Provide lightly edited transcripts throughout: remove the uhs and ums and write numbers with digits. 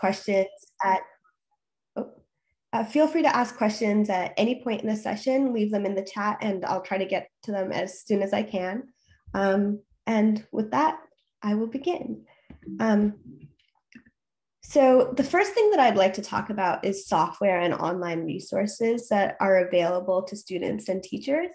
questions feel free to ask questions at any point in the session, leave them in the chat, and I'll try to get to them as soon as I can. And with that, I will begin. So the first thing that I'd like to talk about is software and online resources that are available to students and teachers.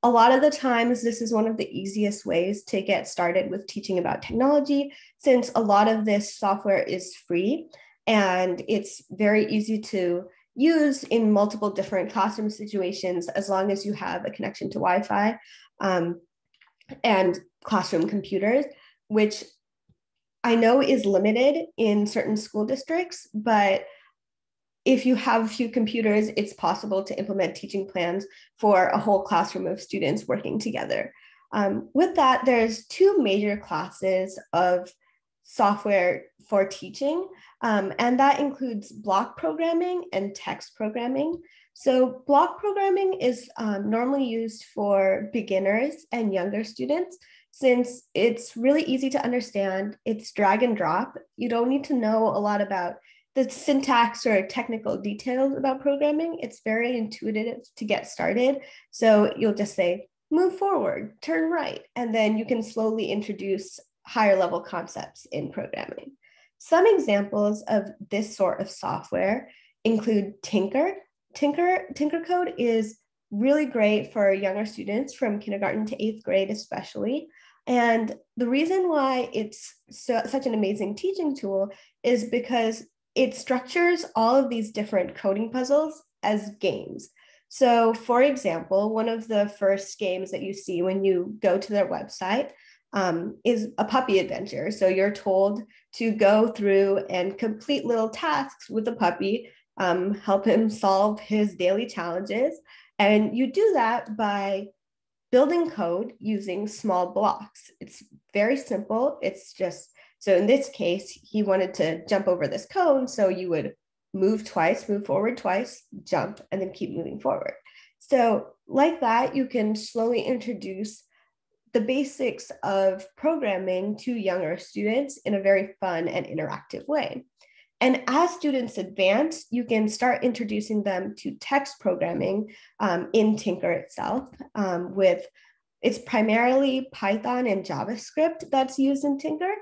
A lot of the times, this is one of the easiest ways to get started with teaching about technology, since a lot of this software is free and it's very easy to use in multiple different classroom situations as long as you have a connection to Wi-Fi and classroom computers, which I know is limited in certain school districts, but if you have a few computers, it's possible to implement teaching plans for a whole classroom of students working together. With that, there's two major classes of software for teaching, and that includes block programming and text programming. So block programming is normally used for beginners and younger students, since it's really easy to understand. It's drag and drop. You don't need to know a lot about the syntax or technical details about programming. It's very intuitive to get started. So you'll just say, move forward, turn right, and then you can slowly introduce higher level concepts in programming. Some examples of this sort of software include Tynker. PencilCode is really great for younger students from kindergarten to 8th grade especially. And the reason why it's such an amazing teaching tool is because it structures all of these different coding puzzles as games. So for example, one of the first games that you see when you go to their website is a puppy adventure. So you're told to go through and complete little tasks with the puppy, help him solve his daily challenges. And you do that by building code using small blocks. It's very simple. It's just, so in this case, he wanted to jump over this cone. So you would move twice, move forward twice, jump, and then keep moving forward. So like that, you can slowly introduce the basics of programming to younger students in a very fun and interactive way. And as students advance, you can start introducing them to text programming in Tynker itself. It's primarily Python and JavaScript that's used in Tynker.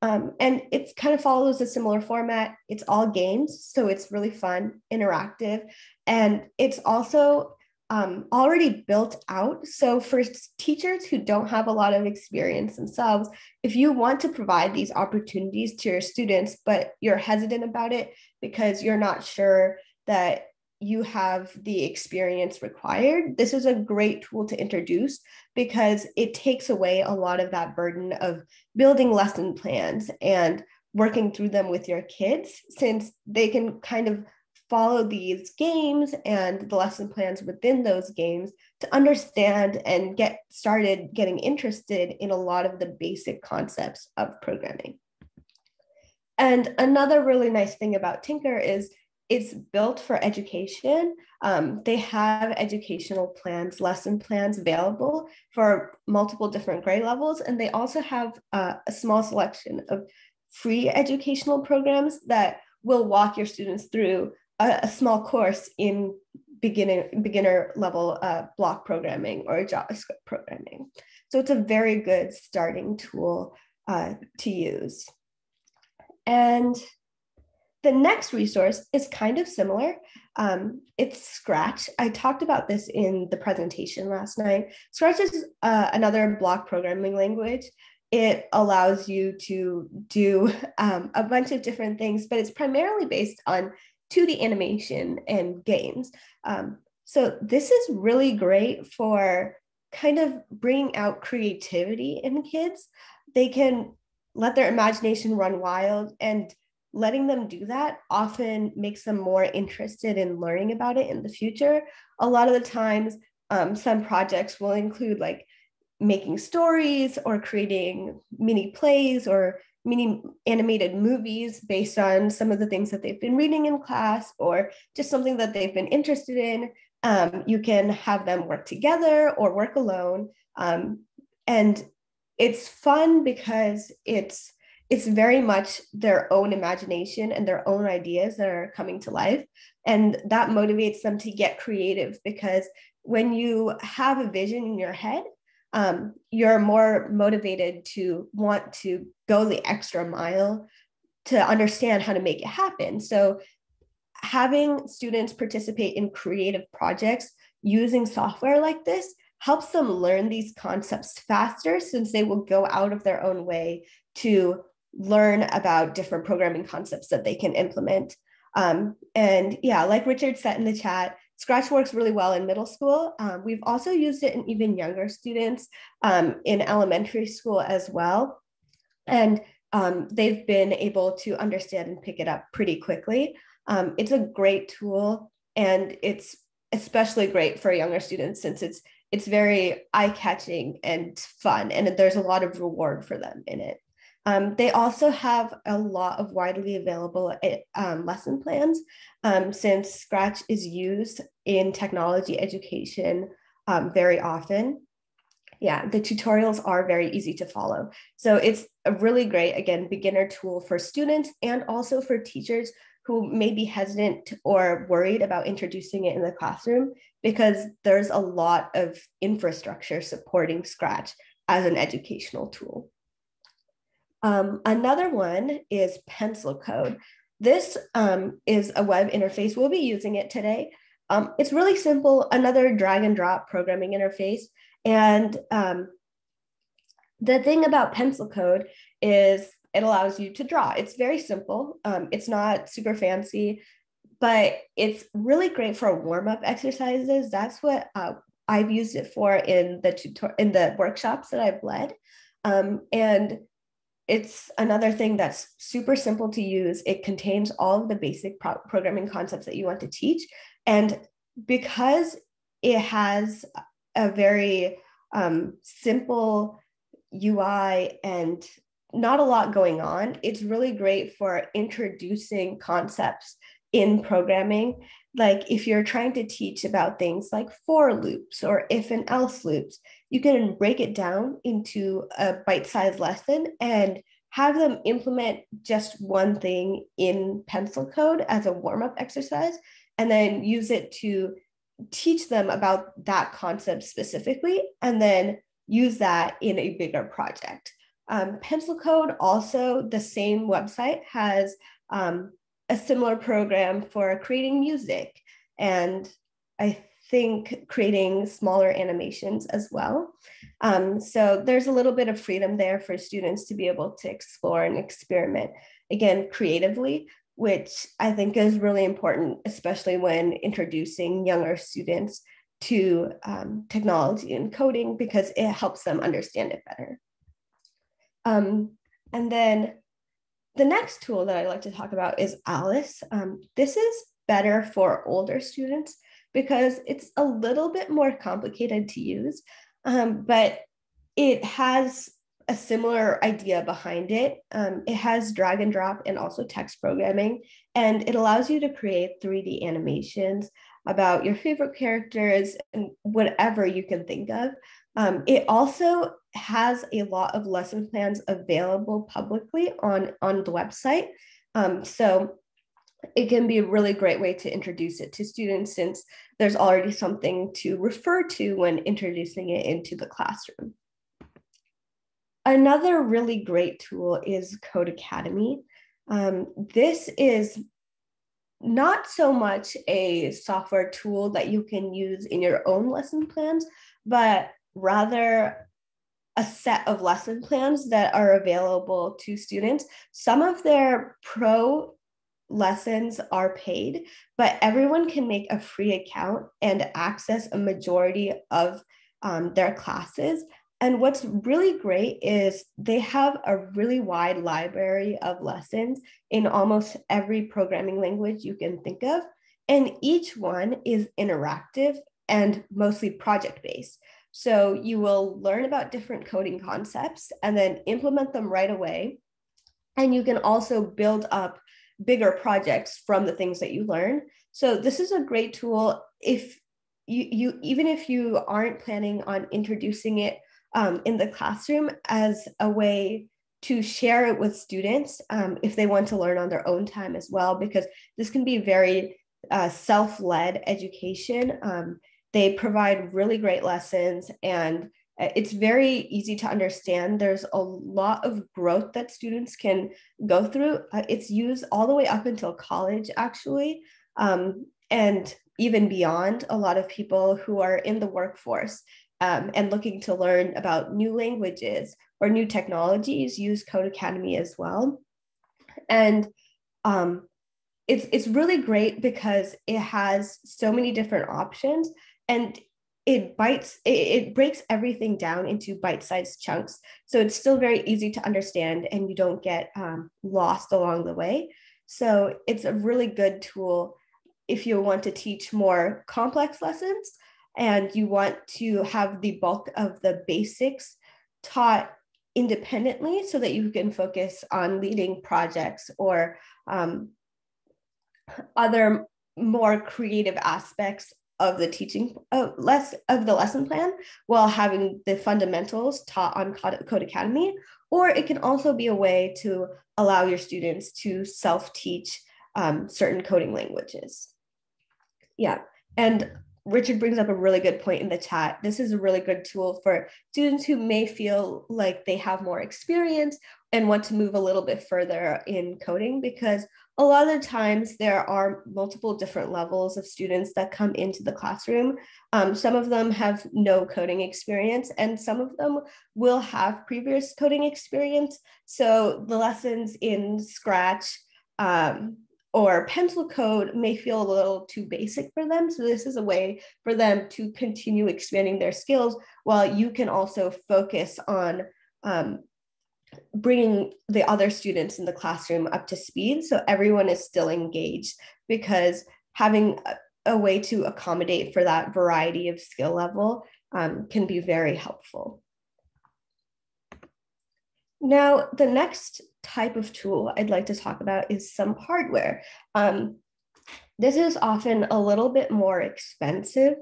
And it kind of follows a similar format. It's all games, so it's really fun, interactive, and it's also already built out. So for teachers who don't have a lot of experience themselves, if you want to provide these opportunities to your students, but you're hesitant about it because you're not sure that you have the experience required, this is a great tool to introduce because it takes away a lot of that burden of building lesson plans and working through them with your kids, since they can kind of follow these games and the lesson plans within those games to understand and get started getting interested in a lot of the basic concepts of programming. And another really nice thing about Tynker is it's built for education. They have educational plans, lesson plans available for multiple different grade levels. And they also have a small selection of free educational programs that will walk your students through a small course in beginner level block programming or JavaScript programming. So it's a very good starting tool to use. And the next resource is kind of similar. It's Scratch. I talked about this in the presentation last night. Scratch is another block programming language. It allows you to do a bunch of different things, but it's primarily based on 2D animation and games. So this is really great for kind of bringing out creativity in kids. They can let their imagination run wild, and letting them do that often makes them more interested in learning about it in the future. A lot of the times, some projects will include like making stories or creating mini plays or mini animated movies based on some of the things that they've been reading in class or just something that they've been interested in. You can have them work together or work alone. And it's fun because it's it's very much their own imagination and their own ideas that are coming to life. And that motivates them to get creative, because when you have a vision in your head, you're more motivated to want to go the extra mile to understand how to make it happen. So having students participate in creative projects using software like this helps them learn these concepts faster, since they will go out of their own way to learn about different programming concepts that they can implement. And yeah, like Richard said in the chat, Scratch works really well in middle school. We've also used it in even younger students in elementary school as well. And they've been able to understand and pick it up pretty quickly. It's a great tool, and it's especially great for younger students since it's very eye-catching and fun, and there's a lot of reward for them in it. They also have a lot of widely available lesson plans, since Scratch is used in technology education very often. Yeah, the tutorials are very easy to follow. So it's a really great, again, beginner tool for students and also for teachers who may be hesitant or worried about introducing it in the classroom, because there's a lot of infrastructure supporting Scratch as an educational tool. Another one is PencilCode. This is a web interface. We'll be using it today. It's really simple, another drag and drop programming interface. And the thing about PencilCode is it allows you to draw. It's very simple. It's not super fancy, but it's really great for warm-up exercises. That's what I've used it for in the workshops that I've led. And it's another thing that's super simple to use. It contains all of the basic programming concepts that you want to teach. And because it has a very simple UI and not a lot going on, it's really great for introducing concepts in programming. Like if you're trying to teach about things like for loops or if and else loops, you can break it down into a bite-sized lesson and have them implement just one thing in PencilCode as a warm-up exercise, and then use it to teach them about that concept specifically, and then use that in a bigger project. PencilCode also, the same website, has a similar program for creating music, and I think creating smaller animations as well. So there's a little bit of freedom there for students to be able to explore and experiment, again, creatively, which I think is really important, especially when introducing younger students to technology and coding, because it helps them understand it better. And then the next tool that I'd like to talk about is Alice. This is better for older students because it's a little bit more complicated to use, but it has a similar idea behind it. It has drag and drop and also text programming, and it allows you to create 3D animations about your favorite characters and whatever you can think of. It also has a lot of lesson plans available publicly on the website. So it can be a really great way to introduce it to students, since there's already something to refer to when introducing it into the classroom. Another really great tool is Codecademy. This is not so much a software tool that you can use in your own lesson plans, but rather a set of lesson plans that are available to students. Some of their pro lessons are paid, but everyone can make a free account and access a majority of their classes. And what's really great is they have a really wide library of lessons in almost every programming language you can think of. And each one is interactive and mostly project-based. So you will learn about different coding concepts and then implement them right away. And you can also build up bigger projects from the things that you learn. So this is a great tool if you even if you aren't planning on introducing it in the classroom, as a way to share it with students if they want to learn on their own time as well, because this can be very self-led education. They provide really great lessons, and it's very easy to understand. There's a lot of growth that students can go through. It's used all the way up until college, actually, and even beyond. A lot of people who are in the workforce and looking to learn about new languages or new technologies use Codecademy as well. And it's really great because it has so many different options, and it breaks everything down into bite-sized chunks. So it's still very easy to understand, and you don't get lost along the way. So it's a really good tool if you want to teach more complex lessons and you want to have the bulk of the basics taught independently so that you can focus on leading projects or other more creative aspects of the teaching, less of the lesson plan, while having the fundamentals taught on Codecademy. Or it can also be a way to allow your students to self-teach certain coding languages. Yeah, and Richard brings up a really good point in the chat. This is a really good tool for students who may feel like they have more experience and want to move a little bit further in coding, because a lot of the times there are multiple different levels of students that come into the classroom. Some of them have no coding experience, and some of them will have previous coding experience. So the lessons in Scratch or PencilCode may feel a little too basic for them. So this is a way for them to continue expanding their skills, while you can also focus on bringing the other students in the classroom up to speed so everyone is still engaged, because having a way to accommodate for that variety of skill level can be very helpful. Now, the next type of tool I'd like to talk about is some hardware. This is often a little bit more expensive,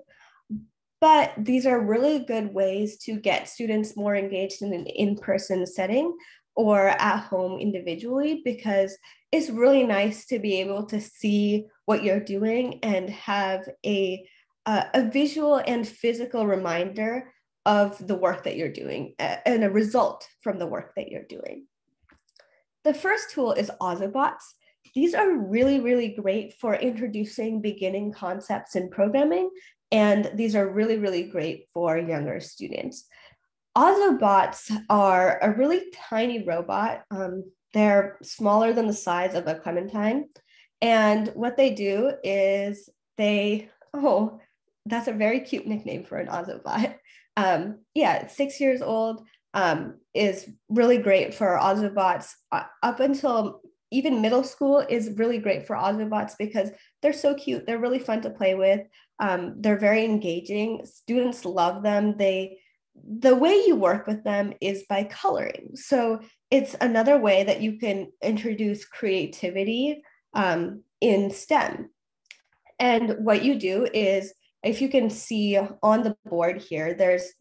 but these are really good ways to get students more engaged in an in-person setting or at home individually, because it's really nice to be able to see what you're doing and have a visual and physical reminder of the work that you're doing and a result from the work that you're doing. The first tool is Ozobots. These are really, really great for introducing beginning concepts in programming, and these are really, really great for younger students. Ozobots are a really tiny robot. They're smaller than the size of a clementine. And what they do is that's a very cute nickname for an Ozobot. Yeah, 6 years old, is really great for Ozobots. Up until even middle school is really great for Ozobots because they're so cute. They're really fun to play with. They're very engaging. Students love them. The way you work with them is by coloring. So it's another way that you can introduce creativity in STEM. And what you do is, if you can see on the board here, there's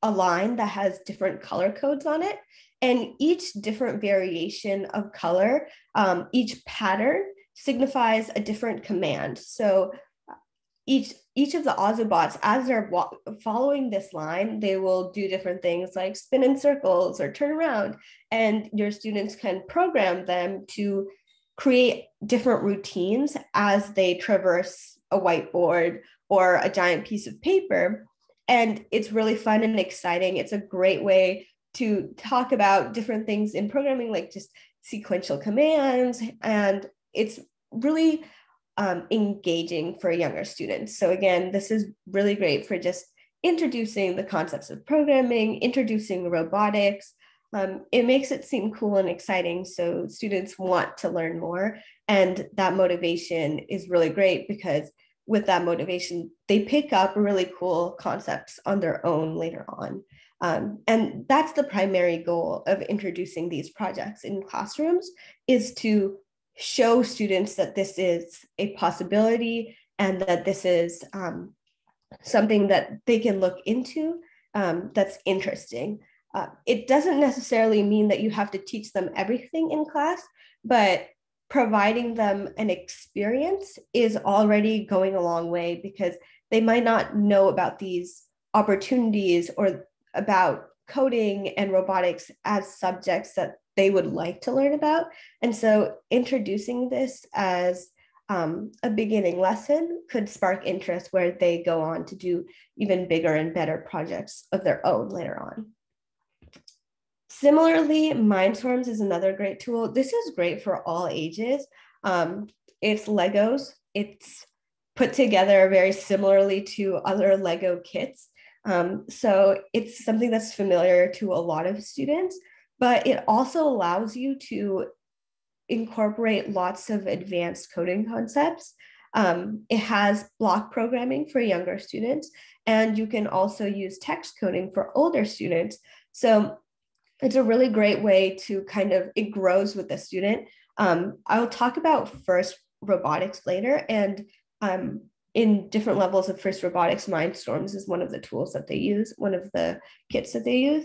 a line that has different color codes on it. And each different variation of color, each pattern signifies a different command. So each of the Ozobots, as they're following this line, they will do different things like spin in circles or turn around. And your students can program them to create different routines as they traverse a whiteboard or a giant piece of paper. And it's really fun and exciting. It's a great way to talk about different things in programming, like just sequential commands. And it's really engaging for younger students. So again, this is really great for just introducing the concepts of programming, introducing robotics. It makes it seem cool and exciting, so students want to learn more. And that motivation is really great, because with that motivation, they pick up really cool concepts on their own later on. And that's the primary goal of introducing these projects in classrooms, is to show students that this is a possibility and that this is something that they can look into that's interesting. It doesn't necessarily mean that you have to teach them everything in class, but providing them an experience is already going a long way, because they might not know about these opportunities or about coding and robotics as subjects that they would like to learn about. And so introducing this as a beginning lesson could spark interest, where they go on to do even bigger and better projects of their own later on. Similarly, Mindstorms is another great tool. This is great for all ages. It's Legos. It's put together very similarly to other Lego kits. So it's something that's familiar to a lot of students, but it also allows you to incorporate lots of advanced coding concepts. It has block programming for younger students, and you can also use text coding for older students. So it's a really great way to it grows with the student. I'll talk about FIRST robotics later, and in different levels of FIRST robotics, Mindstorms is one of the tools that they use, one of the kits that they use.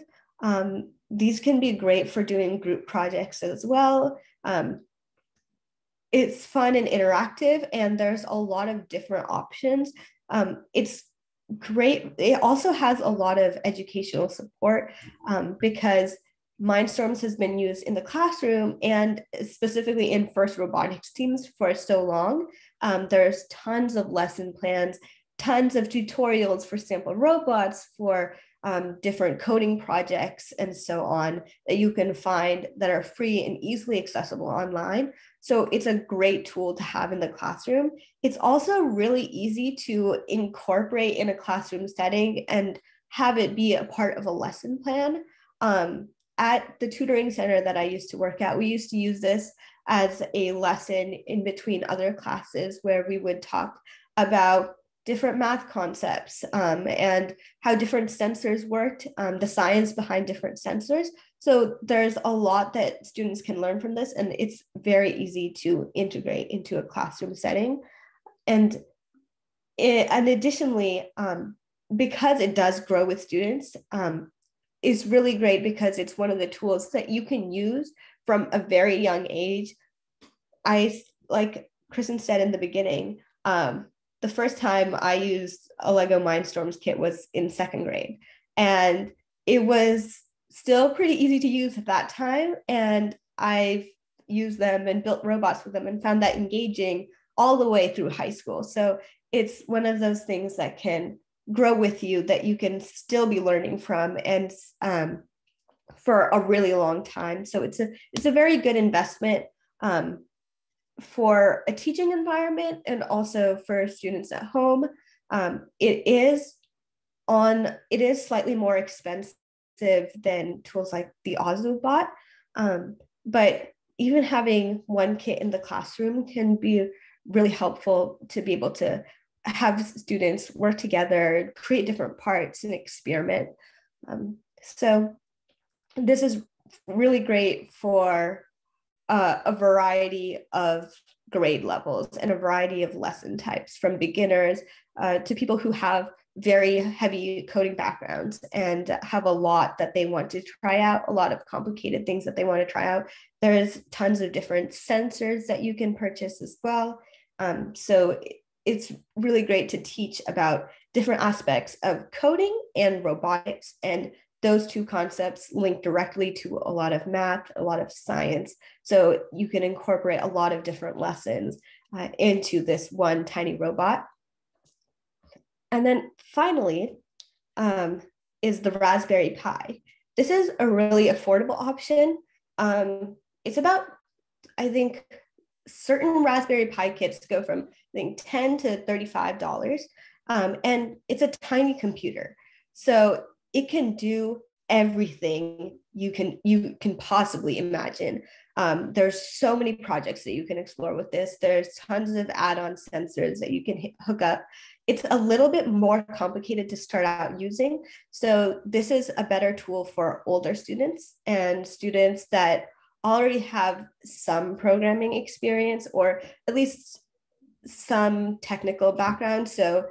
These can be great for doing group projects as well. It's fun and interactive, and there's a lot of different options. It's great. It also has a lot of educational support, because Mindstorms has been used in the classroom and specifically in FIRST robotics teams for so long. There's tons of lesson plans, tons of tutorials for sample robots, for different coding projects and so on, that you can find that are free and easily accessible online. So it's a great tool to have in the classroom. It's also really easy to incorporate in a classroom setting and have it be a part of a lesson plan. At the tutoring center that I used to work at, we used to use this as a lesson in between other classes, where we would talk about different math concepts, and how different sensors worked, the science behind different sensors. So there's a lot that students can learn from this, and it's very easy to integrate into a classroom setting. And additionally, because it does grow with students, is really great, because it's one of the tools that you can use from a very young age. Like Kristen said in the beginning, the first time I used a Lego Mindstorms kit was in second grade, and it was still pretty easy to use at that time. And I've used them and built robots with them and found that engaging all the way through high school. So it's one of those things that can grow with you, that you can still be learning from, and for a really long time. So it's a very good investment for a teaching environment, and also for students at home. It is slightly more expensive than tools like the Ozobot, but even having one kit in the classroom can be really helpful to be able to have students work together, create different parts, and experiment. So this is really great for a variety of grade levels and a variety of lesson types, from beginners to people who have very heavy coding backgrounds and have a lot that they want to try out, a lot of complicated things that they want to try out. There's tons of different sensors that you can purchase as well. So it's really great to teach about different aspects of coding and robotics, and those two concepts link directly to a lot of math, a lot of science. So you can incorporate a lot of different lessons into this one tiny robot. And then finally is the Raspberry Pi. This is a really affordable option. It's about, I think, certain Raspberry Pi kits go from, I think, $10 to $35. And it's a tiny computer. So it can do everything you can possibly imagine. There's so many projects that you can explore with this. There's tons of add-on sensors that you can hook up. It's a little bit more complicated to start out using. So this is a better tool for older students and students that already have some programming experience, or at least some technical background. So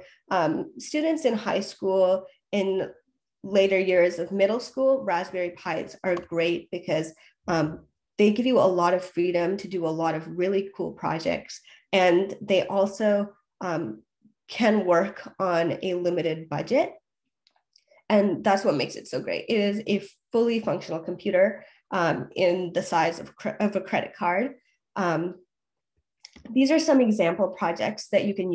students in high school, in later years of middle school, Raspberry Pis are great because they give you a lot of freedom to do a lot of really cool projects. And they also can work on a limited budget. And that's what makes it so great. It is a fully functional computer in the size of a credit card. These are some example projects that you can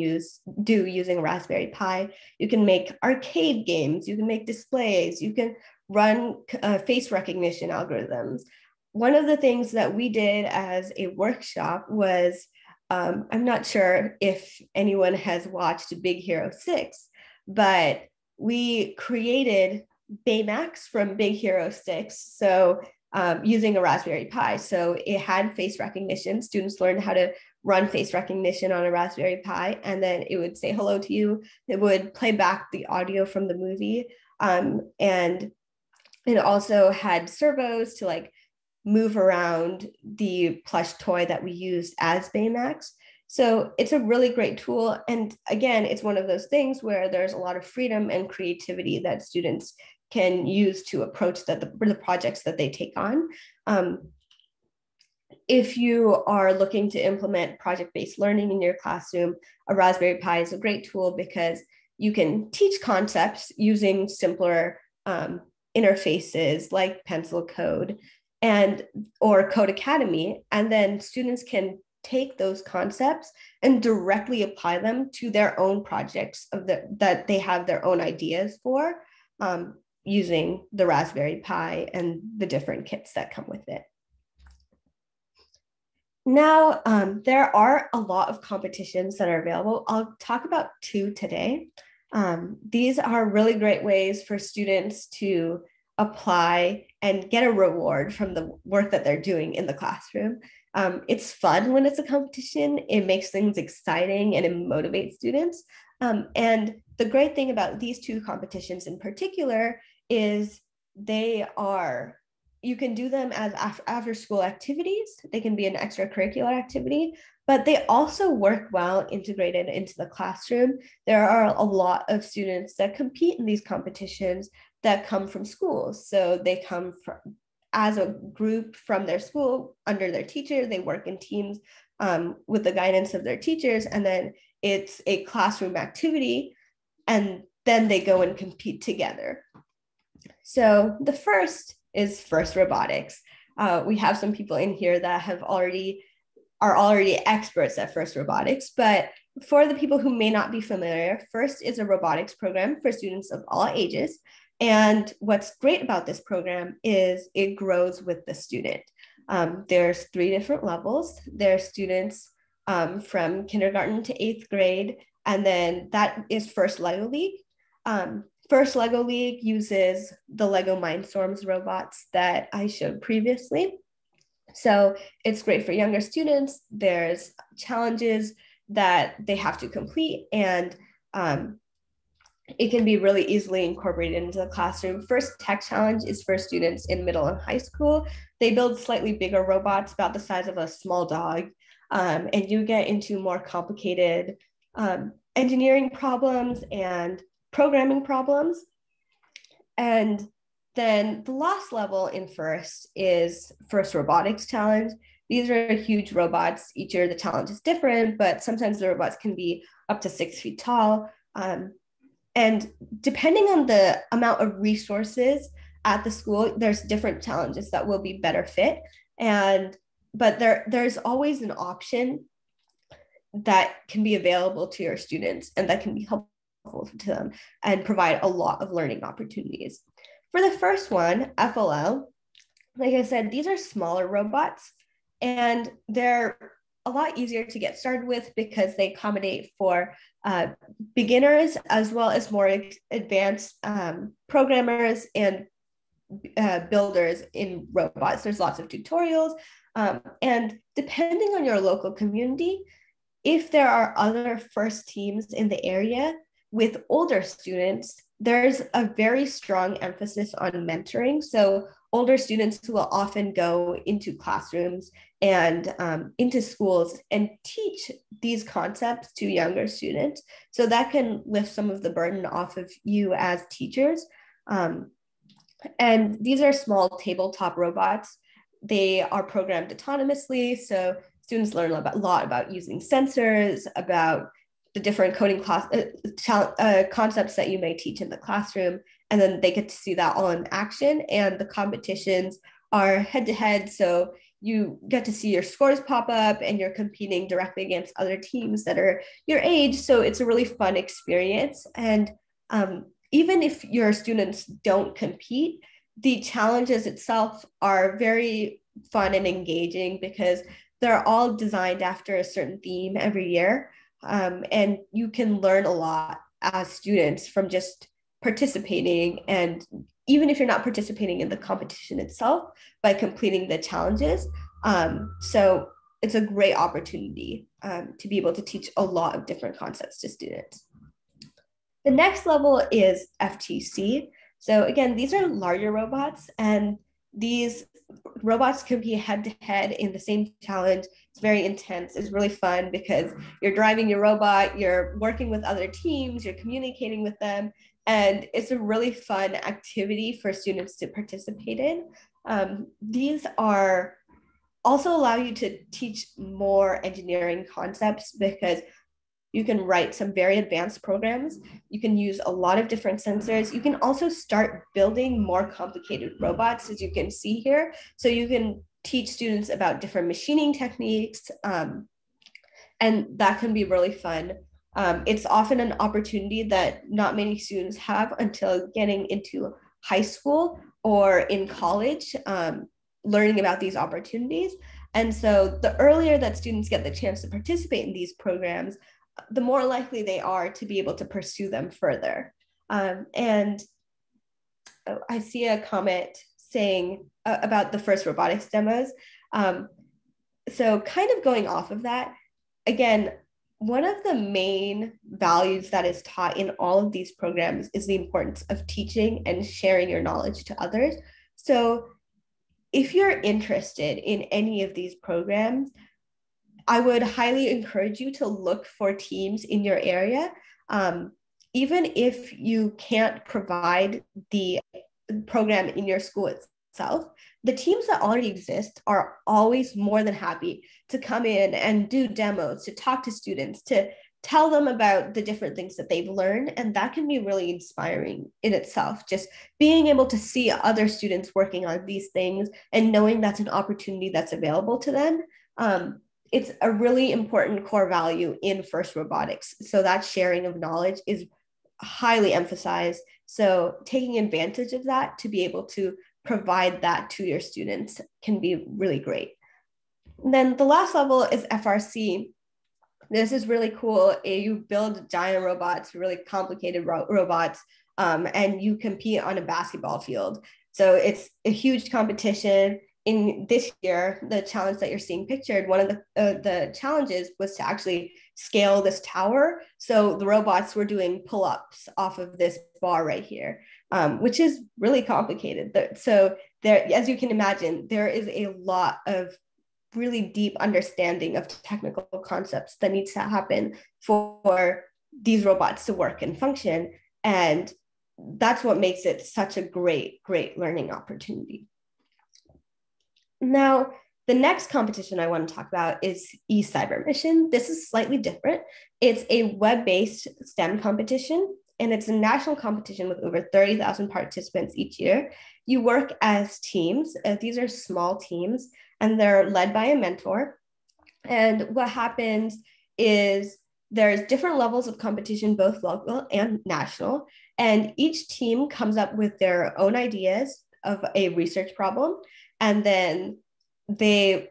do using Raspberry Pi. You can make arcade games, you can make displays, you can run face recognition algorithms. One of the things that we did as a workshop was, I'm not sure if anyone has watched Big Hero 6, but we created Baymax from Big Hero 6. So using a Raspberry Pi. So it had face recognition. Students learned how to run face recognition on a Raspberry Pi, and then it would say hello to you. It would play back the audio from the movie. And it also had servos to like move around the plush toy that we used as Baymax. So it's a really great tool. And again, it's one of those things where there's a lot of freedom and creativity that students can use to approach the projects that they take on. If you are looking to implement project-based learning in your classroom, a Raspberry Pi is a great tool because you can teach concepts using simpler interfaces like PencilCode or Codecademy, and then students can take those concepts and directly apply them to their own projects that they have their own ideas for, using the Raspberry Pi and the different kits that come with it. Now, there are a lot of competitions that are available. I'll talk about two today. These are really great ways for students to apply and get a reward from the work that they're doing in the classroom. It's fun when it's a competition. It makes things exciting and it motivates students. And the great thing about these two competitions in particular is you can do them as after school activities. They can be an extracurricular activity, but they also work well integrated into the classroom. There are a lot of students that compete in these competitions that come from schools. So they come as a group from their school under their teacher. They work in teams with the guidance of their teachers, and then it's a classroom activity, and then they go and compete together. So the first is FIRST Robotics. We have some people in here that are already experts at FIRST Robotics, but for the people who may not be familiar, FIRST is a robotics program for students of all ages. And what's great about this program is it grows with the student. There's 3 different levels. There's students from kindergarten to 8th grade, and then that is FIRST Lego League. FIRST Lego League uses the Lego Mindstorms robots that I showed previously. So it's great for younger students. There's challenges that they have to complete, and it can be really easily incorporated into the classroom. FIRST Tech Challenge is for students in middle and high school. They build slightly bigger robots about the size of a small dog, and you get into more complicated engineering problems and programming problems. And then the last level in FIRST is FIRST Robotics Challenge. These are huge robots. Each year the challenge is different, but sometimes the robots can be up to 6 feet tall. And depending on the amount of resources at the school, there's different challenges that will be better fit. But there's always an option that can be available to your students and that can be helpful to them and provide a lot of learning opportunities. For the first one, FLL, like I said, these are smaller robots, and they're a lot easier to get started with because they accommodate for beginners as well as more advanced programmers and builders in robots. There's lots of tutorials, and depending on your local community, if there are other FIRST teams in the area with older students, there's a very strong emphasis on mentoring. So older students will often go into classrooms and into schools and teach these concepts to younger students. So that can lift some of the burden off of you as teachers. And these are small tabletop robots. They are programmed autonomously, so students learn a lot about using sensors, about the different coding concepts that you may teach in the classroom, and then they get to see that all in action. And the competitions are head-to-head, so you get to see your scores pop up and you're competing directly against other teams that are your age. So it's a really fun experience. And even if your students don't compete, the challenges itself are very fun and engaging because they're all designed after a certain theme every year. And you can learn a lot as students from just participating, and even if you're not participating in the competition itself, by completing the challenges. So it's a great opportunity to be able to teach a lot of different concepts to students. The next level is FTC. So again, these are larger robots, and these robots compete head to head in the same challenge. It's very intense. It's really fun because you're driving your robot, you're working with other teams, you're communicating with them, and it's a really fun activity for students to participate in. These are also allow you to teach more engineering concepts because you can write some very advanced programs. You can use a lot of different sensors. You can also start building more complicated robots, as you can see here. So you can teach students about different machining techniques, and that can be really fun. It's often an opportunity that not many students have until getting into high school or in college, learning about these opportunities. And so the earlier that students get the chance to participate in these programs, the more likely they are to be able to pursue them further. And I see a comment saying about the first robotics demos. So kind of going off of that, again, one of the main values that is taught in all of these programs is the importance of teaching and sharing your knowledge to others. So if you're interested in any of these programs, I would highly encourage you to look for teams in your area. Even if you can't provide the program in your school itself, the teams that already exist are always more than happy to come in and do demos, to talk to students, to tell them about the different things that they've learned. And that can be really inspiring in itself, just being able to see other students working on these things and knowing that's an opportunity that's available to them. It's a really important core value in FIRST Robotics. So that sharing of knowledge is highly emphasized. So taking advantage of that to be able to provide that to your students can be really great. And then the last level is FRC. This is really cool. You build giant robots, really complicated robots, and you compete on a basketball field. So it's a huge competition. In this year, the challenge that you're seeing pictured, one of the challenges was to actually scale this tower. So the robots were doing pull-ups off of this bar right here, which is really complicated. So there, as you can imagine, there is a lot of really deep understanding of technical concepts that needs to happen for these robots to work and function. And that's what makes it such a great, great learning opportunity. Now, the next competition I want to talk about is ECybermission. This is slightly different. It's a web-based STEM competition, and it's a national competition with over 30,000 participants each year. You work as teams. These are small teams, and they're led by a mentor. And what happens is there's different levels of competition, both local and national, and each team comes up with their own ideas of a research problem, and then they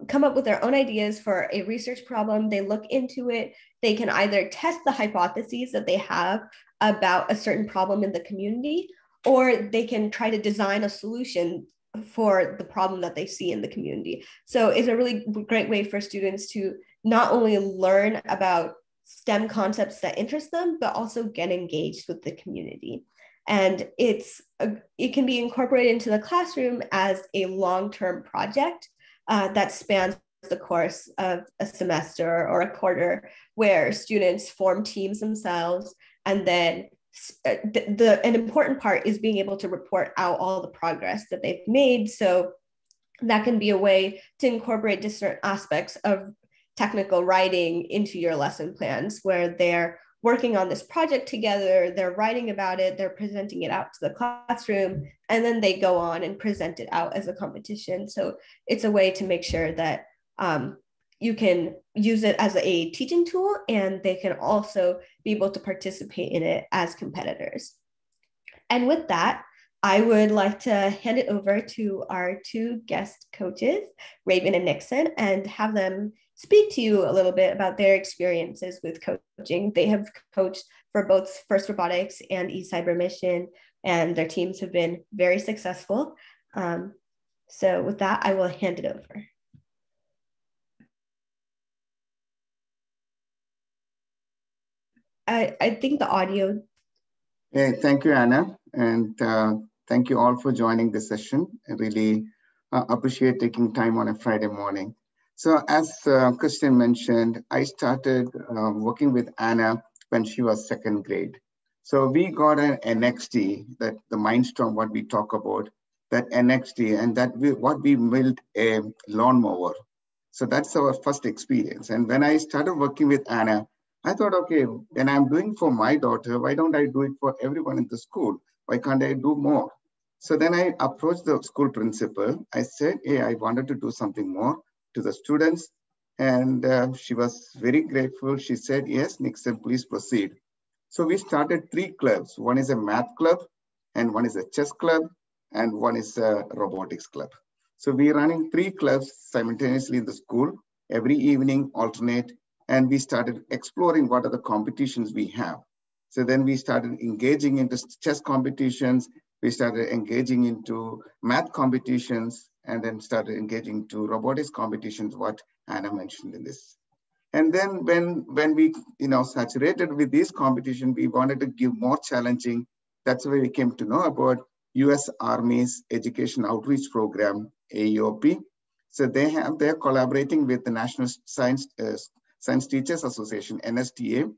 come up with their own ideas for a research problem. They look into it. They can either test the hypotheses that they have about a certain problem in the community, or they can try to design a solution for the problem that they see in the community. So it's a really great way for students to not only learn about STEM concepts that interest them, but also get engaged with the community. And it can be incorporated into the classroom as a long-term project that spans the course of a semester or a quarter where students form teams themselves, and then an important part is being able to report out all the progress that they've made. So that can be a way to incorporate different aspects of technical writing into your lesson plans, where they're working on this project together, they're writing about it, they're presenting it out to the classroom, and then they go on and present it out as a competition. So it's a way to make sure that you can use it as a teaching tool, and they can also be able to participate in it as competitors. And with that, I would like to hand it over to our two guest coaches, Raven and Nixon, and have them speak to you a little bit about their experiences with coaching. They have coached for both First Robotics and ECybermission, and their teams have been very successful. So with that, I will hand it over. I think the audio. Hey, thank you, Anna. And thank you all for joining this session. I really appreciate taking time on a Friday morning. So as Christian mentioned, I started working with Anna when she was second grade. So we got an NXT, that the Mindstorm, what we talk about, that NXT, and that what we built a lawnmower. So that's our first experience. And when I started working with Anna, I thought, okay, when I'm doing for my daughter, why don't I do it for everyone in the school? Why can't I do more? So then I approached the school principal. I said, hey, I wanted to do something more to the students. And she was very grateful. She said, yes, Nixon, please proceed. So we started 3 clubs. One is a math club, and one is a chess club, and one is a robotics club. So we're running 3 clubs simultaneously in the school, every evening, alternate. And we started exploring what are the competitions we have. So then we started engaging into chess competitions. We started engaging into math competitions, and then started engaging to robotics competitions, what Anna mentioned in this. And then when we saturated with this competition, we wanted to give more challenging. That's where we came to know about US Army's Education Outreach Program, AEOP. So they're collaborating with the National Science Teachers Association, NSTA.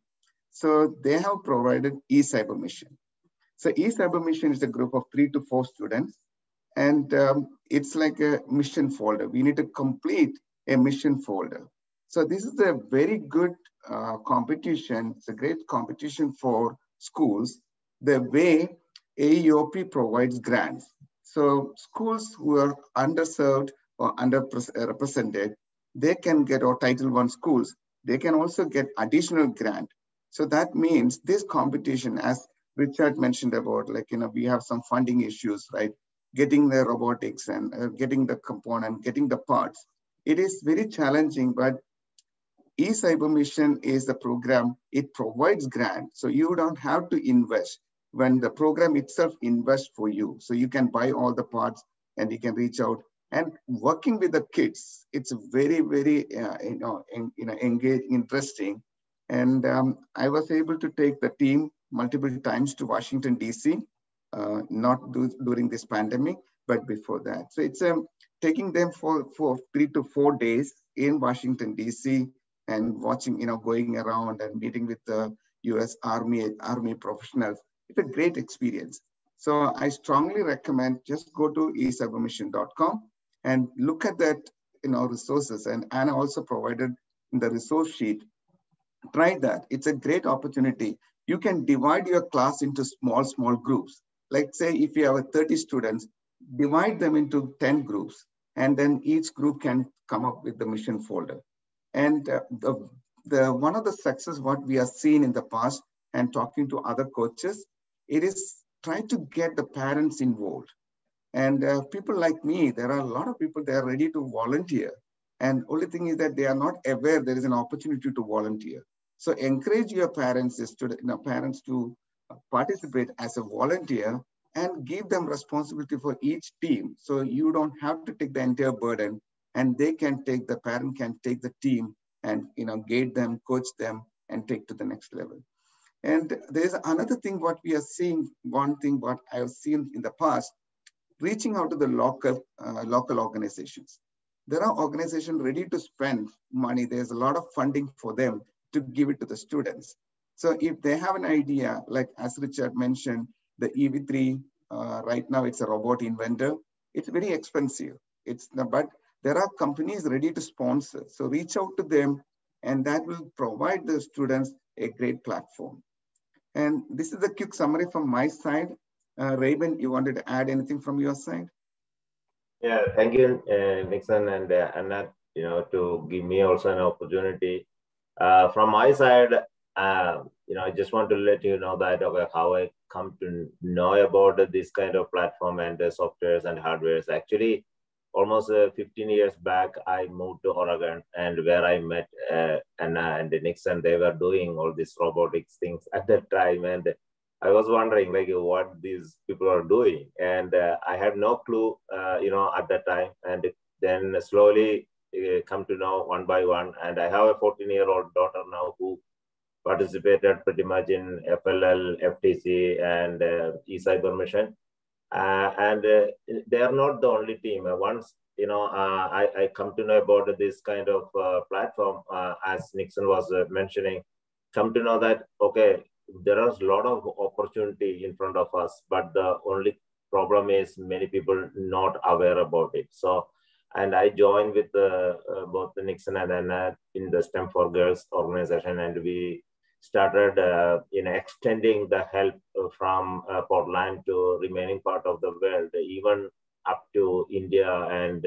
So they have provided ECybermission. So ECybermission is a group of 3 to 4 students, and it's like a mission folder. We need to complete a mission folder. So this is a very good competition. It's a great competition for schools, the way AEOP provides grants. So schools who are underserved or underrepresented, they can get, or Title I schools, they can also get additional grant. So that means this competition, as Richard mentioned about, we have some funding issues, right? Getting the robotics and getting the component, getting the parts. It is very challenging, but ECybermission is the program, it provides grants. So you don't have to invest when the program itself invests for you. So you can buy all the parts and you can reach out. And working with the kids, it's very, very, engaging, interesting. And I was able to take the team multiple times to Washington, DC, during this pandemic, but before that. So it's taking them for 3 to 4 days in Washington, DC, and watching, going around and meeting with the US Army professionals. It's a great experience. So I strongly recommend just go to ECybermission.com and look at that, resources. And Anna also provided the resource sheet. Try that. It's a great opportunity. You can divide your class into small groups. Like say, if you have 30 students, divide them into 10 groups, and then each group can come up with the mission folder. And one of the success what we have seen in the past and talking to other coaches, it is trying to get the parents involved. And people like me, there are a lot of people, they are ready to volunteer. And only thing is that they are not aware there is an opportunity to volunteer. So encourage your parents, parents to participate as a volunteer and give them responsibility for each team. So you don't have to take the entire burden, and the parent can take the team and guide them, coach them, and take to the next level. And there's another thing what we are seeing, one thing what I have seen in the past, reaching out to the local organizations. there are organizations ready to spend money. There's a lot of funding for them to give it to the students. So if they have an idea, like as Richard mentioned, the EV3, right now it's a robot inventor. It's very expensive. But there are companies ready to sponsor. So reach out to them, and that will provide the students a great platform. And this is a quick summary from my side. Raven, you wanted to add anything from your side? Yeah, thank you, Nixon and Anna, to give me also an opportunity. From my side, I just want to let you know that how I come to know about this kind of platform and the softwares and hardwares. Actually, almost 15 years back, I moved to Oregon, and where I met Anna and Nixon. They were doing all these robotics things at that time, and I was wondering like what these people are doing, and I had no clue, at that time. And then slowly come to know one by one. And I have a 14-year-old daughter now who participated pretty much in FLL, FTC, and ECybermission. And they are not the only team. Once I come to know about this kind of platform, as Nixon was mentioning, come to know that okay, there is a lot of opportunity in front of us, but the only problem is many people not aware about it. So, and I joined with both the Nixon and Anna in the STEM for Girls organization, and we started extending the help from Portland to remaining part of the world, even up to India and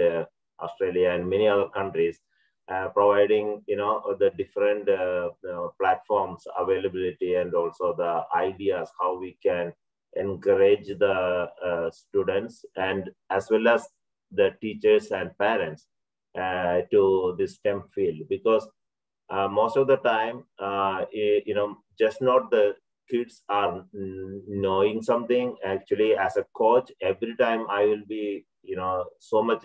Australia and many other countries. Providing the different platforms availability, and also the ideas how we can encourage the students and as well as the teachers and parents to the STEM field, because most of the time just not the kids are knowing something. Actually, as a coach, every time I will be so much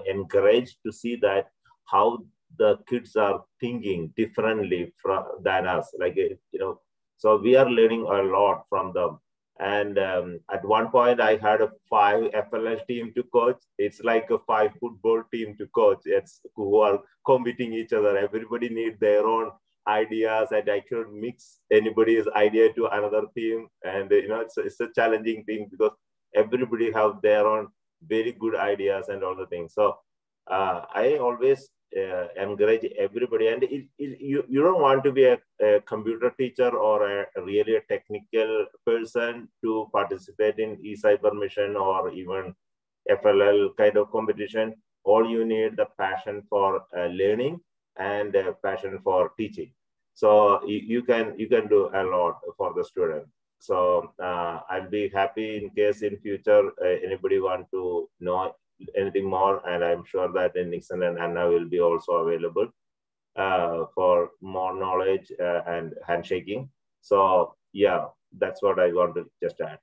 encouraged to see that how the kids are thinking differently than us. So we are learning a lot from them. And at one point, I had a 5 FLS team to coach. It's like a 5 football team to coach. It's who are competing each other. Everybody needs their own ideas, and I couldn't mix anybody's idea to another team. And it's a challenging thing because everybody have their own very good ideas and all the things. So I always encourage everybody, and you don't want to be a computer teacher or a really a technical person to participate in ECybermission or even FLL kind of competition. All you need the passion for learning and passion for teaching. So you can do a lot for the student. So I'll be happy in case in future anybody want to know anything more, and I'm sure that Nixon and Anna will be also available for more knowledge and handshaking. So yeah, that's what I want to just add.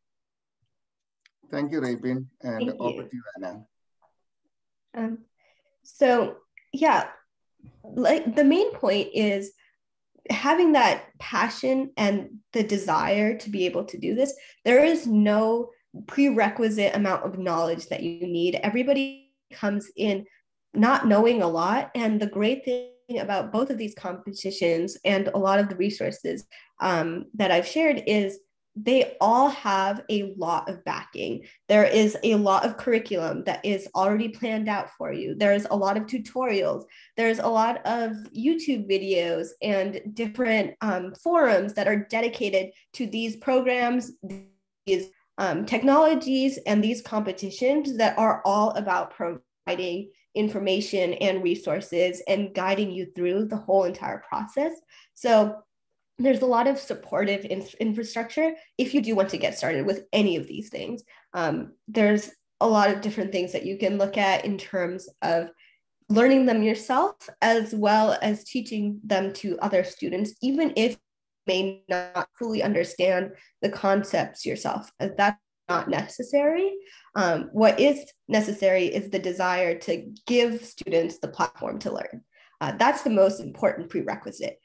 Thank you, Rabin, and over to you, Anna. So yeah, like the main point is having that passion and the desire to be able to do this. There is no prerequisite amount of knowledge that you need. Everybody comes in not knowing a lot. And the great thing about both of these competitions and a lot of the resources that I've shared is they all have a lot of backing. There is a lot of curriculum that is already planned out for you. There's a lot of tutorials. There's a lot of YouTube videos and different forums that are dedicated to these programs, these technologies, and these competitions that are all about providing information and resources and guiding you through the whole entire process. So there's a lot of supportive infrastructure if you do want to get started with any of these things. There's a lot of different things that you can look at in terms of learning them yourself, as well as teaching them to other students, even if you may not fully understand the concepts yourself. That's not necessary. What is necessary is the desire to give students the platform to learn. That's the most important prerequisite.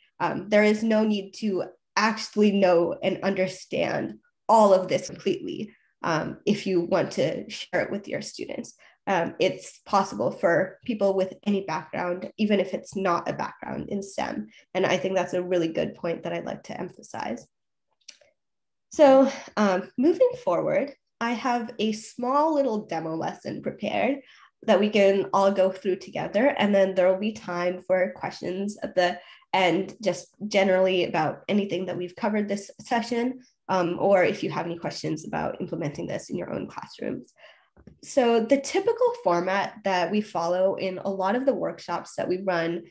There is no need to actually know and understand all of this completely if you want to share it with your students. it's possible for people with any background, even if it's not a background in STEM. And I think that's a really good point that I'd like to emphasize. So moving forward, I have a small little demo lesson prepared that we can all go through together. And then there will be time for questions at the end, just generally about anything that we've covered this session, or if you have any questions about implementing this in your own classrooms. So the typical format that we follow in a lot of the workshops that we run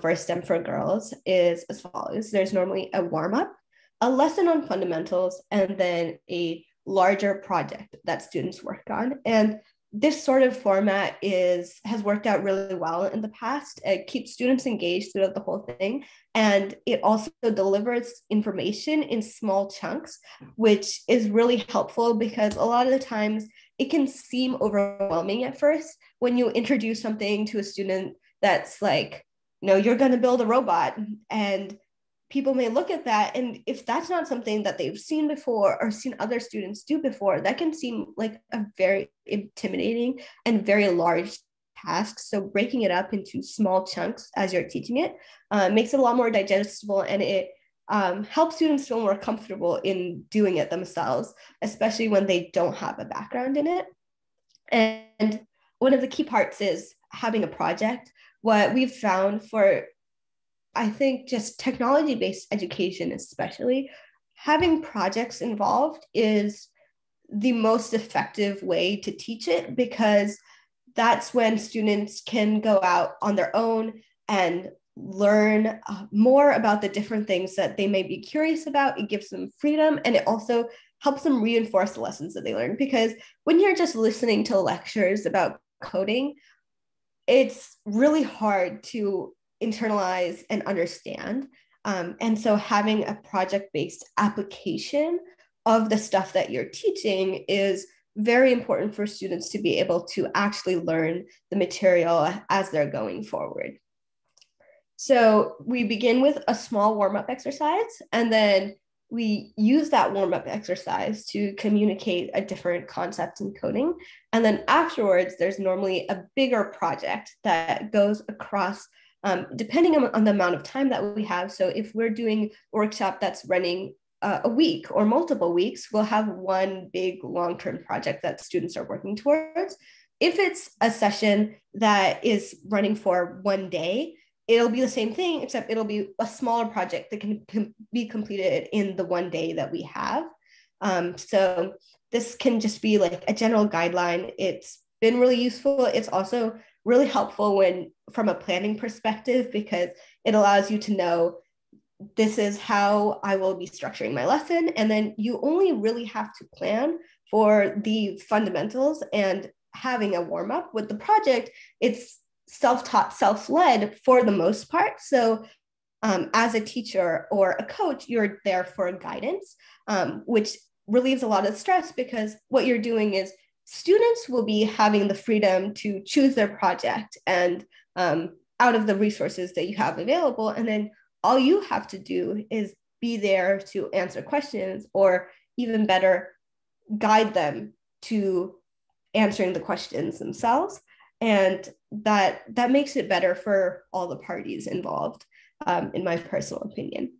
for STEM for Girls is as follows. There's normally a warm-up, a lesson on fundamentals, and then a larger project that students work on. And this sort of format has worked out really well in the past. It keeps students engaged throughout the whole thing. And it also delivers information in small chunks, which is really helpful because a lot of the times it can seem overwhelming at first when you introduce something to a student that's like, you're going to build a robot, and people may look at that, and if that's not something that they've seen before or seen other students do before, that can seem like a very intimidating and very large task. So breaking it up into small chunks as you're teaching it makes it a lot more digestible, and it helps students feel more comfortable in doing it themselves, especially when they don't have a background in it. And one of the key parts is having a project. What we've found for, I think, just technology-based education especially, having projects involved is the most effective way to teach it, because that's when students can go out on their own and learn more about the different things that they may be curious about. It gives them freedom, and it also helps them reinforce the lessons that they learn, because when you're just listening to lectures about coding, it's really hard to internalize and understand. And so having a project-based application of the stuff that you're teaching is very important for students to be able to actually learn the material as they're going forward. So we begin with a small warm-up exercise, and then we use that warm-up exercise to communicate a different concept in coding. And then afterwards, there's normally a bigger project that goes across depending on the amount of time that we have. So if we're doing a workshop that's running a week or multiple weeks, we'll have one big long-term project that students are working towards. If it's a session that is running for one day, it'll be the same thing, except it'll be a smaller project that can be completed in the one day that we have. So this can just be like a general guideline. It's been really useful. It's also really helpful from a planning perspective, because it allows you to know this is how I will be structuring my lesson. And then you only really have to plan for the fundamentals, and having a warm up with the project, it's self-taught, self-led for the most part. So as a teacher or a coach, you're there for guidance, which relieves a lot of stress, because what you're doing is students will be having the freedom to choose their project and out of the resources that you have available. And then all you have to do is be there to answer questions, or even better, guide them to answering the questions themselves. And that makes it better for all the parties involved, in my personal opinion.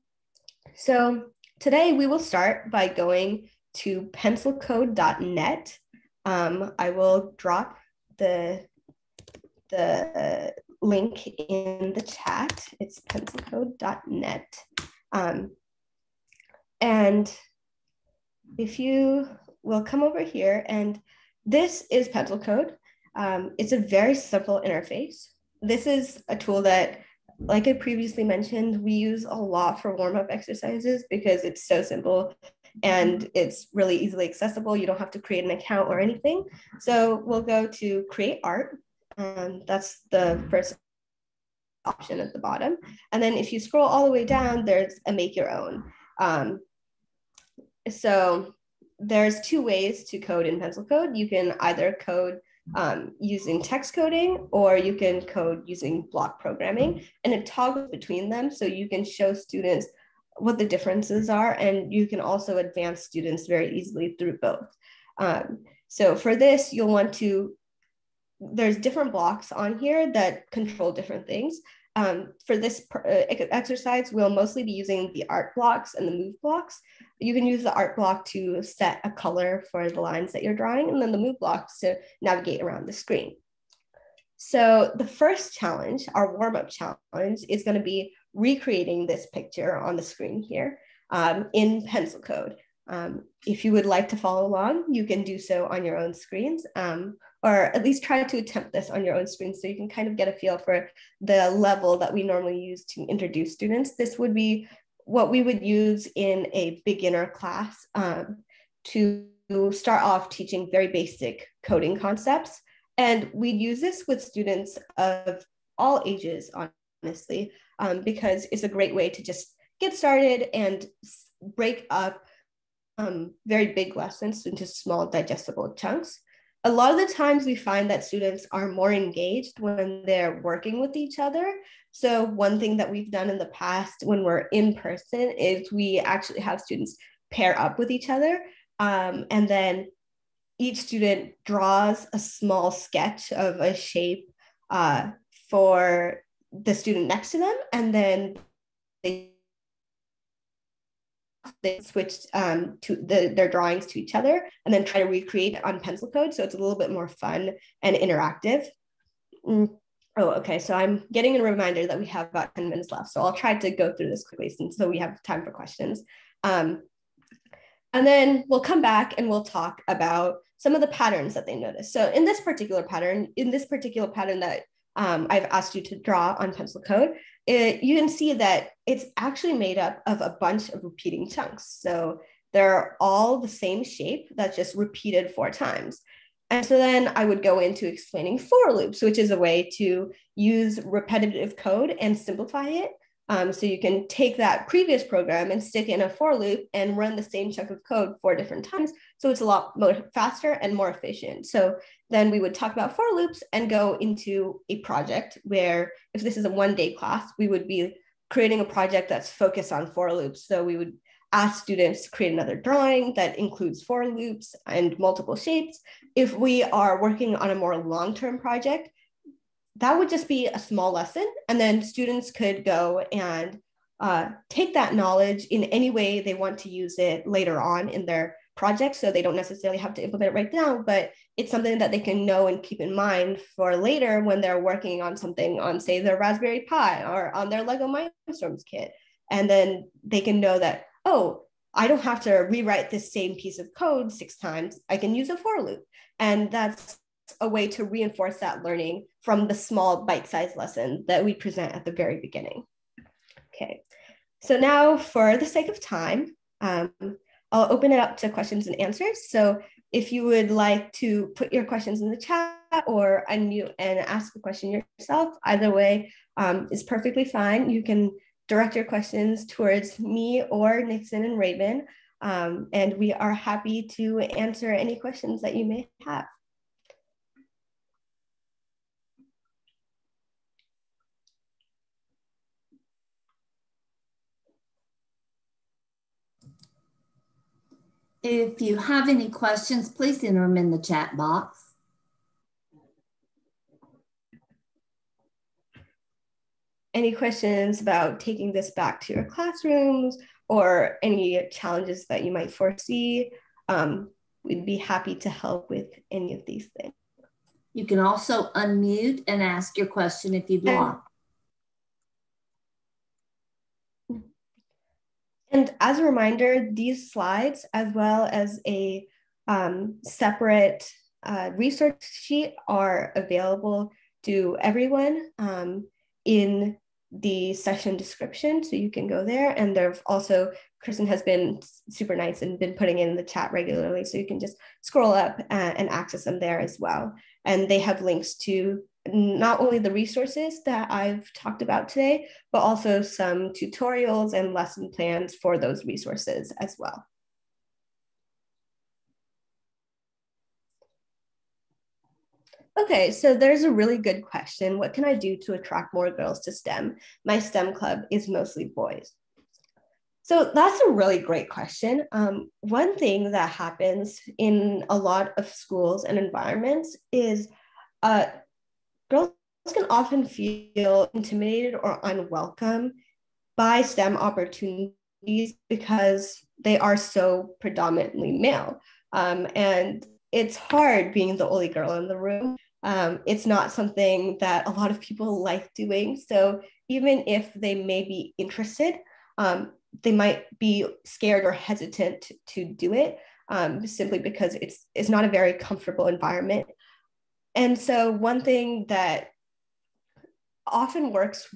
So today we will start by going to pencilcode.net. I will drop the link in the chat. It's pencilcode.net. And if you will come over here, and this is PencilCode. It's a very simple interface. This is a tool that, like I previously mentioned, we use a lot for warm-up exercises because it's so simple and it's really easily accessible. You don't have to create an account or anything. So we'll go to Create Art. That's the first option at the bottom. And then if you scroll all the way down, there's a Make Your Own. So there's two ways to code in PencilCode. You can either code using text coding, or you can code using block programming, and it toggles between them, so you can show students what the differences are, and you can also advance students very easily through both. So for this, you'll want to there's different blocks on here that control different things. For this exercise, we'll mostly be using the art blocks and the move blocks. You can use the art block to set a color for the lines that you're drawing, and then the move blocks to navigate around the screen. So the first challenge, our warm-up challenge, is going to be recreating this picture on the screen here in PencilCode. If you would like to follow along, you can do so on your own screens, or at least try to attempt this on your own screen so you can kind of get a feel for the level that we normally use to introduce students. This would be what we would use in a beginner class to start off teaching very basic coding concepts. And we'd use this with students of all ages, honestly, because it's a great way to just get started and break up very big lessons into small digestible chunks. A lot of the times we find that students are more engaged when they're working with each other. So one thing that we've done in the past when we're in person is we actually have students pair up with each other, and then each student draws a small sketch of a shape for the student next to them, and then they switch to their drawings to each other and then try to recreate it on PencilCode. So it's a little bit more fun and interactive. Oh, okay. So I'm getting a reminder that we have about 10 minutes left. So I'll try to go through this quickly so we have time for questions. And then we'll come back and we'll talk about some of the patterns that they notice. So in this particular pattern that I've asked you to draw on PencilCode, you can see that it's actually made up of a bunch of repeating chunks. So they're all the same shape that's just repeated 4 times. And so then I would go into explaining for loops, which is a way to use repetitive code and simplify it. So you can take that previous program and stick in a for loop and run the same chunk of code 4 different times. So it's a lot more faster and more efficient. So then we would talk about for loops and go into a project where, if this is a 1-day class, we would be creating a project that's focused on for loops. So we would ask students to create another drawing that includes for loops and multiple shapes. If we are working on a more long-term project, that would just be a small lesson. And then students could go and take that knowledge in any way they want to use it later on in their project. So they don't necessarily have to implement it right now, but it's something that they can know and keep in mind for later when they're working on something on, say, their Raspberry Pi or on their Lego Mindstorms kit. And then they can know that, oh, I don't have to rewrite this same piece of code 6 times. I can use a for loop. And that's a way to reinforce that learning from the small bite-sized lesson that we present at the very beginning. Okay, so now for the sake of time, I'll open it up to questions and answers. So if you would like to put your questions in the chat or unmute and ask a question yourself, either way is perfectly fine. You can direct your questions towards me or Nixon and Raven, and we are happy to answer any questions that you may have. If you have any questions, please enter them in the chat box. Any questions about taking this back to your classrooms or any challenges that you might foresee? We'd be happy to help with any of these things. You can also unmute and ask your question if you'd like. And as a reminder, these slides, as well as a separate resource sheet, are available to everyone in the session description. So you can go there. And there've also, Kristen has been super nice and been putting in the chat regularly. So you can just scroll up and access them there as well. And they have links to not only the resources that I've talked about today, but also some tutorials and lesson plans for those resources as well. Okay, so there's a really good question. What can I do to attract more girls to STEM? My STEM club is mostly boys. So that's a really great question. One thing that happens in a lot of schools and environments is girls can often feel intimidated or unwelcome by STEM opportunities because they are so predominantly male. And it's hard being the only girl in the room. It's not something that a lot of people like doing. So even if they may be interested, they might be scared or hesitant to do it, simply because it's not a very comfortable environment. And so one thing that often works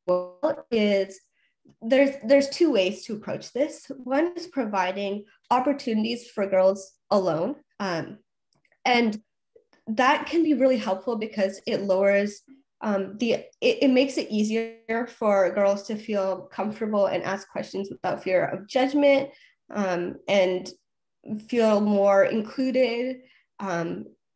well is there's two ways to approach this. One is providing opportunities for girls alone. And that can be really helpful because it lowers it makes it easier for girls to feel comfortable and ask questions without fear of judgment, and feel more included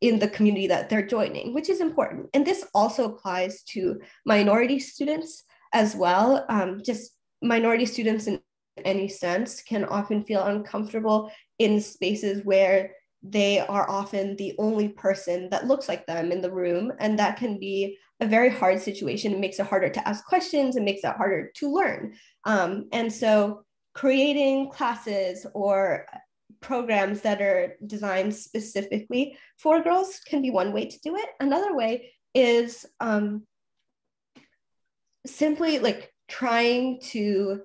in the community that they're joining, which is important. And this also applies to minority students as well. Just minority students in any sense can often feel uncomfortable in spaces where they are often the only person that looks like them in the room. And that can be a very hard situation. It makes it harder to ask questions. It makes it harder to learn. And so creating classes or programs that are designed specifically for girls can be one way to do it. Another way is simply like trying to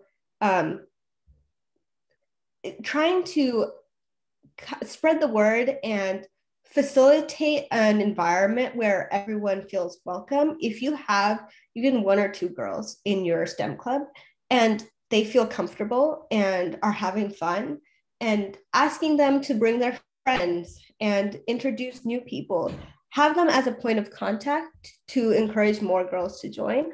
spread the word and facilitate an environment where everyone feels welcome. If you have even one or two girls in your STEM club and they feel comfortable and are having fun, and asking them to bring their friends and introduce new people, have them as a point of contact to encourage more girls to join.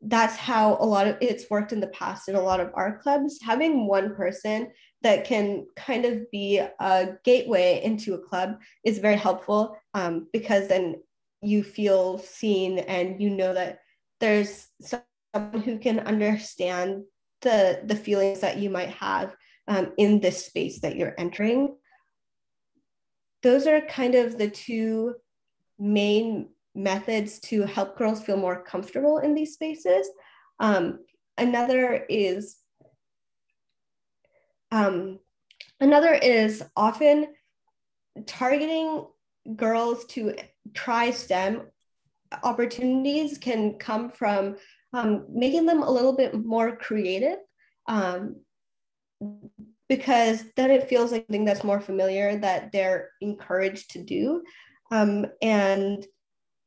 That's how a lot of it's worked in the past in a lot of our clubs. Having one person that can kind of be a gateway into a club is very helpful, because then you feel seen and you know that there's someone who can understand the feelings that you might have in this space that you're entering. Those are kind of the two main methods to help girls feel more comfortable in these spaces. Another is often targeting girls to try STEM opportunities can come from making them a little bit more creative, because then it feels like something that's more familiar that they're encouraged to do. And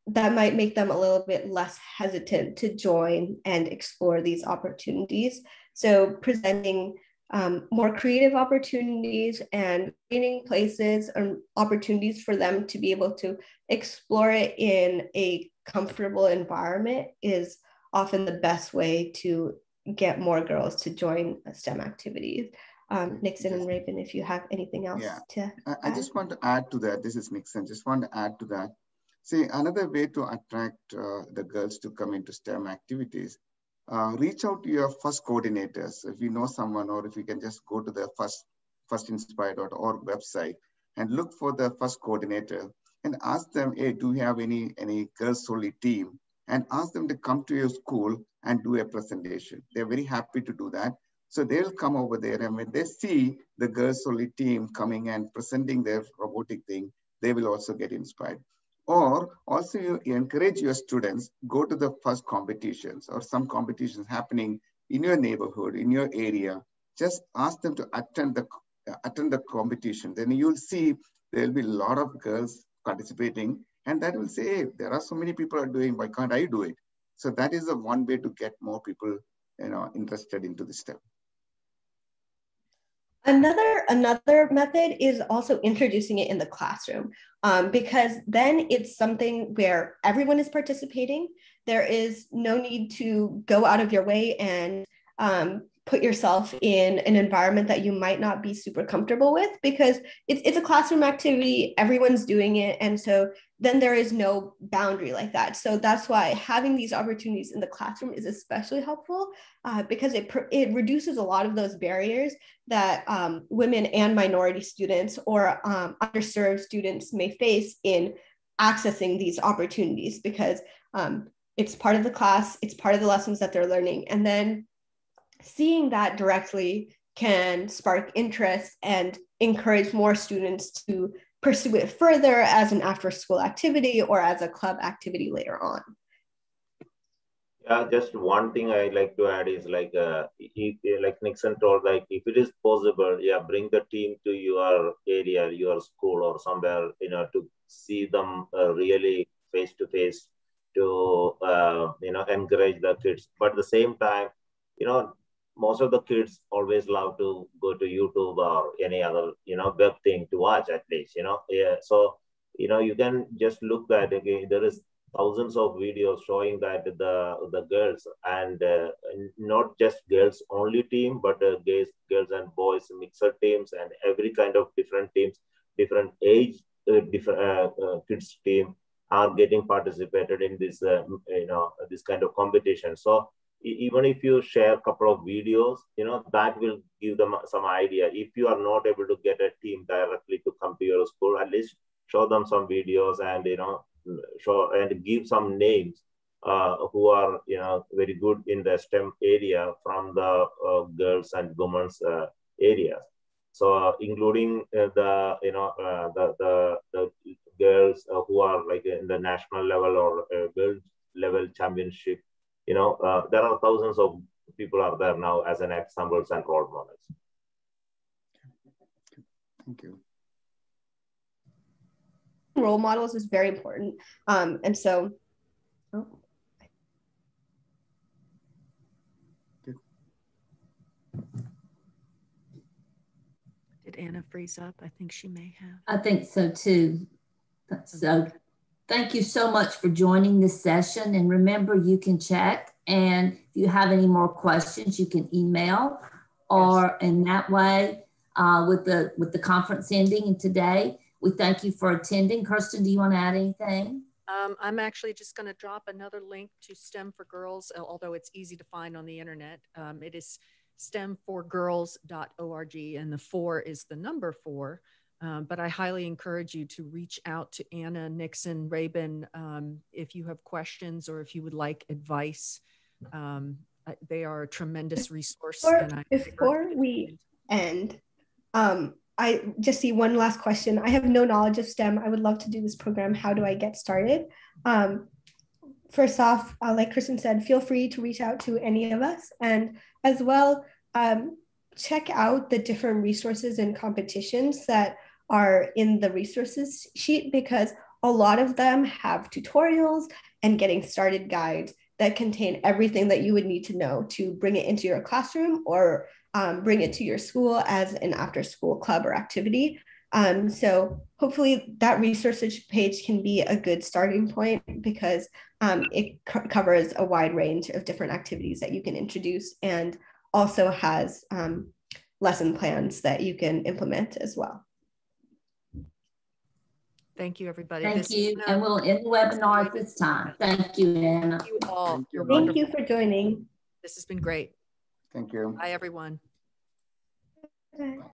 that might make them a little bit less hesitant to join and explore these opportunities. So presenting more creative opportunities and creating places and opportunities for them to be able to explore it in a comfortable environment is often the best way to get more girls to join STEM activities. Nixon and Raven, if you have anything else to add. I just want to add to that. This is Nixon. Just want to add to that. See, another way to attract the girls to come into STEM activities, reach out to your first coordinators. If you know someone, or if you can just go to the firstinspire.org website and look for the first coordinator and ask them, hey, do you have any girls only team? And ask them to come to your school and do a presentation. They're very happy to do that. So they'll come over there, and when they see the girls only team coming and presenting their robotic thing, they will also get inspired. Or also you encourage your students, go to the first competitions or some competitions happening in your neighborhood, in your area. Just ask them to attend the competition. Then you'll see there'll be a lot of girls participating, and that will say, hey, there are so many people are doing, why can't I do it? So that is the one way to get more people, interested into this step. Another method is also introducing it in the classroom, because then it's something where everyone is participating. There is no need to go out of your way and put yourself in an environment that you might not be super comfortable with, because it's a classroom activity, everyone's doing it. And so then there is no boundary like that. So that's why having these opportunities in the classroom is especially helpful, because it reduces a lot of those barriers that women and minority students or underserved students may face in accessing these opportunities, because it's part of the class, it's part of the lessons that they're learning. And then seeing that directly can spark interest and encourage more students to pursue it further as an after-school activity or as a club activity later on. Yeah, just one thing I like to add is like Nixon told, like if it is possible, yeah, bring the team to your area, your school or somewhere, you know, to see them really face to face, to you know, encourage the kids. But at the same time, you know, most of the kids always love to go to YouTube or any other, you know, web thing to watch at least, you know. Yeah, so you know, you can just look at, okay, there is thousands of videos showing that the girls and not just girls only team, but girls and boys mixed teams and every kind of different teams, different age, different kids team are getting participated in this you know, this kind of competition. So even if you share a couple of videos, you know, that will give them some idea. If you are not able to get a team directly to come to your school, at least show them some videos and, you know, show and give some names who are, you know, very good in the STEM area from the girls and women's areas. So including the, you know, the girls who are like in the national level or world level championship, you know, there are thousands of people out there now as an examples and role models. Thank you. Role models is very important. And so, Did Anna freeze up? I think she may have. I think so too. So thank you so much for joining this session. And remember, you can check. And if you have any more questions, you can email, or in that way, with the conference ending today, we thank you for attending. Kirsten, do you want to add anything? I'm actually just going to drop another link to STEM for Girls, although it's easy to find on the internet. It is stemforgirls.org, and the 4 is the number 4. But I highly encourage you to reach out to Anna, Nixon, Rabin, if you have questions or if you would like advice. They are a tremendous resource. Before we end, I just see one last question. I have no knowledge of STEM. I would love to do this program. How do I get started? First off, like Kristen said, feel free to reach out to any of us. And as well, check out the different resources and competitions that are in the resources sheet, because a lot of them have tutorials and getting started guides that contain everything that you would need to know to bring it into your classroom or bring it to your school as an after-school club or activity. So hopefully that resources page can be a good starting point, because it covers a wide range of different activities that you can introduce, and also has lesson plans that you can implement as well. Thank you, everybody. Thank you. And we'll end the webinar at this time. Thank you, Anna. Thank you all. Thank you for joining. This has been great. Thank you. Bye, everyone. Bye.